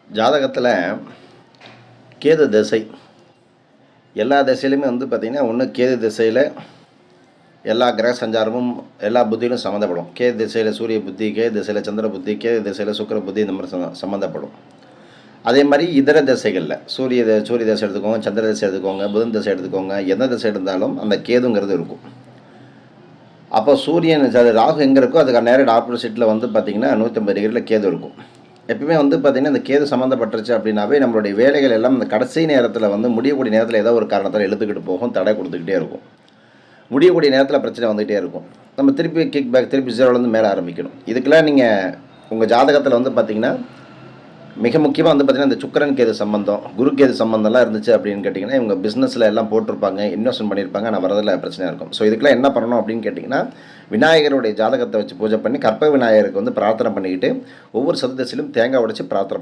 ஜாதகத்தில் கேது திசை எல்லா திசையிலுமே பார்த்திங்கன்னா ஒன்று கேது திசையில் எல்லா கிரக சஞ்சாரமும் எல்லா புத்தியிலும் சம்மந்தப்படும். கேது திசையில் சூரிய புத்தி, கேது திசையில் சந்திர புத்தி, கேது திசையில் சுக்கிர புத்தி, இந்த மாதிரி சம்மந்தப்படும். அதே மாதிரி இதர திசைகளில் சூரிய திசை எடுத்துக்கோங்க, சந்திர திசை எடுத்துக்கோங்க, புதன் திசை எடுத்துக்கோங்க, எந்த திசை எடுத்தாலும் அந்த கேதுங்கிறது இருக்கும். அப்போ சூரியன் ராகு எங்கே இருக்கோ அதுக்கு நேரடி ஆப்போசிட்டில் பார்த்திங்கன்னா 150 டிகிரியில் கேது இருக்கும். எப்பவுமே பார்த்திங்கன்னா இந்த கேது சம்மந்தப்பட்டுருச்சு அப்படின்னாவே நம்மளுடைய வேலைகள் எல்லாம் இந்த கடைசி நேரத்தில் முடியக்கூடிய நேரத்தில் ஏதோ ஒரு காரணத்தால் இழுத்துக்கிட்டு போகும், தடை கொடுத்துக்கிட்டே இருக்கும். முடியக்கூடிய நேரத்தில் பிரச்சனை வந்துகிட்டே இருக்கும். நம்ம திருப்பி கிக் பேக், திருப்பி ஜீரோலேருந்து மேலே ஆரம்பிக்கணும். இதுக்கெல்லாம் நீங்கள் உங்கள் ஜாதகத்தில் பார்த்திங்கன்னா மிக முக்கியமாக பார்த்திங்கன்னா இந்த சுக்கிரன் கேது சம்பந்தம், குரு கேது சம்பந்தம்லாம் இருந்துச்சு அப்படின்னு கேட்டிங்கன்னா இவங்க பிஸ்னஸில் எல்லாம் போட்டிருப்பாங்க, இன்வெஸ்ட்மெண்ட் பண்ணியிருப்பாங்க, ஆனால் வரதில் பிரச்சனையாக இருக்கும். ஸோ இதுக்கெல்லாம் என்ன பண்ணணும் அப்படின்னு கேட்டிங்கன்னா விநாயகருடைய ஜாதகத்தை வச்சு பூஜை பண்ணி கற்பக விநாயகருக்கு பிரார்த்தனை பண்ணிக்கிட்டு ஒவ்வொரு சதுர்தசியிலும் தேங்காய் உடைச்சி பிரார்த்தனை